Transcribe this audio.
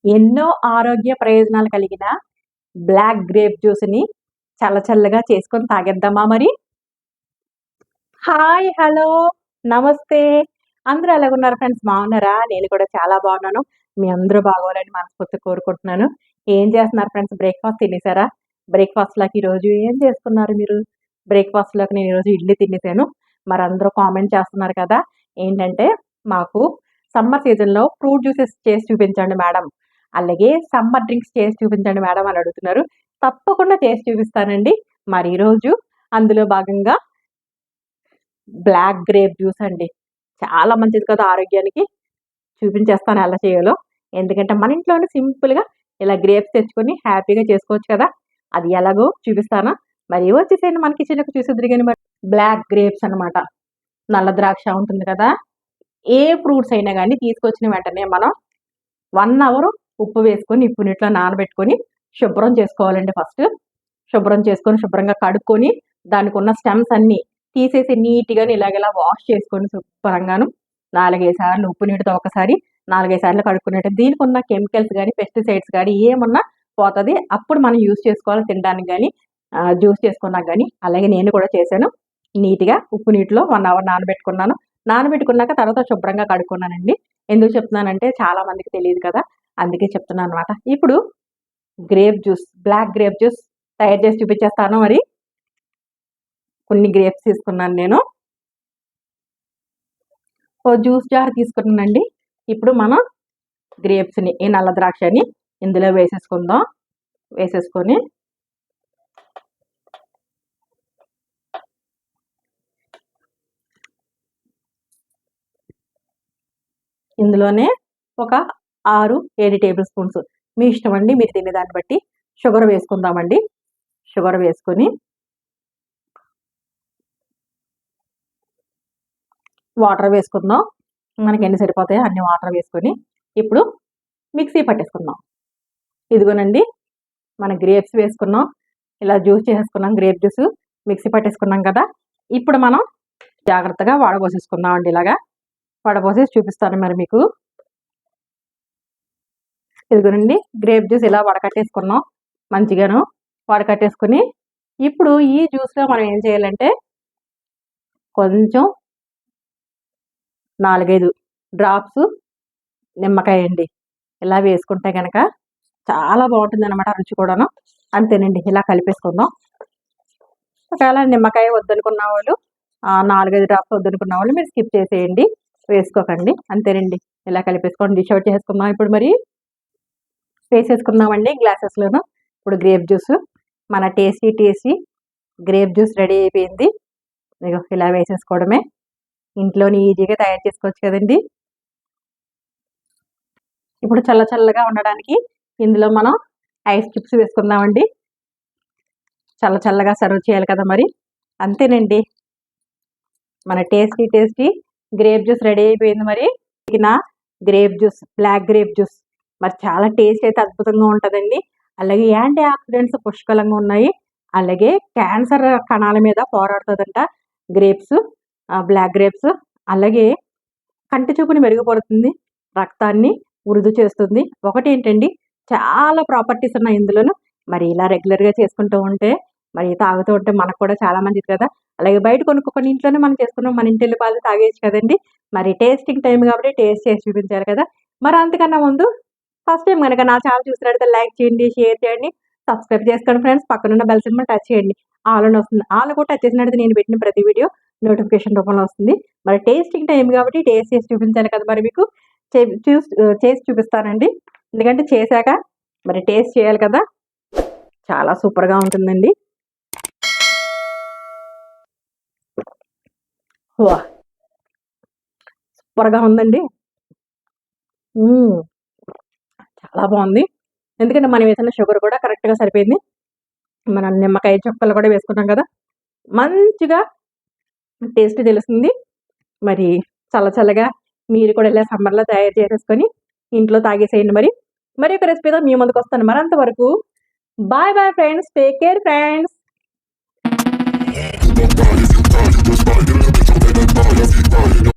ఎన్నో ఆరోగ్య ప్రయోజనాలు కలిగిన బ్లాక్ గ్రేప్ జ్యూస్ని చల్లచల్లగా చేసుకొని తాగేద్దామా మరి? హాయ్, హలో, నమస్తే. అందరూ ఎలాగున్నారు ఫ్రెండ్స్? బాగున్నారా? నేను కూడా చాలా బాగున్నాను. మీ అందరూ బాగోవాలని మనస్ఫూర్తిగా కోరుకుంటున్నాను. ఏం చేస్తున్నారు ఫ్రెండ్స్? బ్రేక్‌ఫాస్ట్ తినేసారా? బ్రేక్‌ఫాస్ట్‌లోకి ఈరోజు ఏం చేసుకున్నారు మీరు? బ్రేక్‌ఫాస్ట్‌లోకి నేను ఈరోజు ఇడ్లీ తినేసాను. మరందరూ కామెంట్ చేస్తున్నారు కదా! ఏంటంటే, మాకు సమ్మర్ సీజన్‌లో ఫ్రూట్ జ్యూసెస్ చేసి చూపించండి మేడం, అలాగే సమ్మర్ డ్రింక్స్ చేసి చూపించండి మేడం అని అడుగుతున్నారు. తప్పకుండా చేసి చూపిస్తానండి. మరి ఈరోజు అందులో భాగంగా బ్లాక్ గ్రేప్ జ్యూస్ అండి. చాలా మంచిది కదా ఆరోగ్యానికి. చూపించేస్తాను ఎలా చేయాలో. ఎందుకంటే మన ఇంట్లోనే సింపుల్‌గా ఇలా గ్రేప్స్ తెచ్చుకొని హ్యాపీగా చేసుకోవచ్చు కదా! అది ఎలాగో చూపిస్తాను. మరి వచ్చేసేయండి మన కిచెన్‌లోకి చూసేద్దురు గాని మరి. బ్లాక్ గ్రేప్స్ అనమాట. నల్ల ద్రాక్ష ఉంటుంది కదా! ఏ ఫ్రూట్స్ అయినా గాని తీసుకొచ్చిన వెంటనే మనం 1 అవర్ ఉప్పు వేసుకొని ఉప్పు నీటిలో నానబెట్టుకొని శుభ్రం చేసుకోవాలండి ఫస్ట్. శుభ్రం చేసుకొని శుభ్రంగా కడుక్కొని దానికున్న స్టెమ్స్ అన్నీ తీసేసి నీట్‌గాని ఇలాగ వాష్ చేసుకొని శుభ్రంగాను 4, 5 సార్లు ఉప్పు నీటితో ఒకసారి 4, 5 సార్లు కడుక్కునేట్టు దీనికున్న కెమికల్స్ గాని, పెస్టిసైడ్స్ గాని ఏమున్నా పోతది. అప్పుడు మనం యూజ్ చేసుకోవాలి తినడానికి గాని, జ్యూస్ చేసుకున్నాక గాని. అలాగే నేను కూడా చేశాను. నీట్‌గా ఉప్పు నీటిలో 1 అవర్ నానబెట్టుకున్నాను. నానబెట్టుకున్నాక తర్వాత శుభ్రంగా కడుక్కున్నానండి. ఎందుకు చెప్తున్నానంటే చాలా మందికి తెలీదు కదా! అందుకే చెప్తున్నాననమాట. ఇప్పుడు grape juice, black grape juice తయారు చేసి చూపించేస్తాను మరి. కొన్ని గ్రేప్స్ తీసుకున్నాను నేను. ఓ జ్యూస్ జార్ తీసుకున్నానండి. ఇప్పుడు మనం గ్రేప్స్‌ని, ఈ నల్ల ద్రాక్షని ఇందులో వేసేసుకుందాం. వేసేసుకొని ఇందులోనే ఒక 6, 7 టేబుల్ స్పూన్స్ మీ ఇష్టం అండి. మీరు తినేదాన్ని బట్టి షుగర్ వేసుకుందామండి. షుగర్ వేసుకొని వాటర్ వేసుకుందాం. మనకి ఎన్ని సరిపోతాయో అన్ని వాటర్ వేసుకొని ఇప్పుడు మిక్సీ పట్టేసుకుందాం. ఇదిగోనండి మన గ్రేప్స్ వేసుకున్నాం. ఇలా జ్యూస్ చేసేసుకున్నాం. గ్రేప్ జ్యూస్ మిక్సీ పట్టేసుకున్నాం కదా! ఇప్పుడు మనం జాగ్రత్తగా వడపోసేసుకుందాం అండి. ఇలాగా వడపోసేసి చూపిస్తాను మరి మీకు. ఇదిగోనండి గ్రేప్ జ్యూస్ ఇలా వడకట్టేసుకున్నాం మంచిగాను. వడకట్టేసుకొని ఇప్పుడు ఈ జ్యూస్‌లో మనం ఏం చేయాలంటే కొంచెం 4, 5 డ్రాప్స్ నిమ్మకాయ అండి. ఇలా వేసుకుంటే గనక చాలా బాగుంటుందన్నమాట రుచి కూడాను. అంతేనండి. ఇలా కలిపేసుకుందాం. ఒకవేళ నిమ్మకాయ వద్దనుకున్న వాళ్ళు 4, 5 డ్రాప్స్ వద్దనుకున్న వాళ్ళు మీరు స్కిప్ చేసేయండి. వేసుకోకండి. అంతేనండి. ఇలా కలిపేసుకొని డిష్ అవుట్ చేసుకుందాం. ఇప్పుడు మరి వేసేసుకుందామండి గ్లాసెస్‌లోను. ఇప్పుడు గ్రేప్ జ్యూస్, మన టేస్టీ గ్రేప్ జ్యూస్ రెడీ అయిపోయింది. ఇగో ఇలా వేసేసుకోవడమే. ఇంట్లోనే ఈజీగా తయారు చేసుకోవచ్చు కదండీ. ఇప్పుడు చల్లగా ఉండడానికి ఇందులో మనం ఐస్ క్యూబ్స్ వేసుకుందామండి. చల్లగా సర్వ్ చేయాలి కదా మరి. అంతేనండి. మన టేస్టీ గ్రేప్ జ్యూస్ రెడీ అయిపోయింది మరి. Grape juice, black grape juice మరి చాలా టేస్ట్ అయితే అద్భుతంగా ఉంటుందండి. అలాగే యాంటీ ఆక్సిడెంట్స్ పుష్కలంగా ఉన్నాయి. అలాగే క్యాన్సర్ కణాల మీద పోరాడుతుందంట గ్రేప్స్, బ్లాక్ గ్రేప్స్. అలాగే కంటి చూపుని మెరుగుపడుతుంది, రక్తాన్ని వృద్ధి చేస్తుంది. ఒకటి ఏంటండి చాలా ప్రాపర్టీస్ ఉన్నాయి ఇందులోను. మరి ఇలా రెగ్యులర్‌గా చేసుకుంటూ ఉంటే, మరి తాగుతూ ఉంటే మనకు కూడా చాలా మంచిది కదా! అలాగే బయట కొనుక్కొని ఇంట్లోనే మనం చేసుకున్నాం మన ఇంటిల్లిపాది తాగేయొచ్చు కదండీ. మరి టేస్టింగ్ టైమ్ కాబట్టి టేస్ట్ చేసి చూపించారు కదా! మరి అంతకన్నా ముందు ఫస్ట్ టైం గనక నా ఛానల్ చూసినట్లయితే లైక్ చేయండి, షేర్ చేయండి, సబ్స్క్రైబ్ చేసుకోండి ఫ్రెండ్స్. పక్కనున్న బెల్ సింబల్ టచ్ చేయండి. ఆల్ అని వస్తుంది. ఆల్ కూడా టచ్ చేసినట్లయితే నేను పెట్టిన ప్రతి వీడియో నోటిఫికేషన్ రూపంలో వస్తుంది. మరి టేస్టింగ్ టైమ్ కాబట్టి టేస్ట్ చేసి చూపించాలి కదా! మరి మీకు చేసి చూపిస్తానండి. ఎందుకంటే చేశాక మరి టేస్ట్ చేయాలి కదా! చాలా సూపర్‌గా ఉంటుందండి. వాహ్! సూపర్‌గా ఉందండి. చాలా బాగుంది. ఎందుకంటే మనం వేసిన షుగర్ కూడా కరెక్ట్‌గా సరిపోయింది. మనం నిమ్మకాయ చుక్కలు కూడా వేసుకున్నాం కదా! మంచిగా టేస్ట్ తెలుస్తుంది. మరి చల్లగా మీరు కూడా ఇలా సమ్మర్‌లో తయారు చేసేసుకొని ఇంట్లో తాగేసేయండి మరి. మరి ఒక రెసిపీతో మీ ముందుకొస్తాను. మరి అంతవరకు bye friends. Take care friends.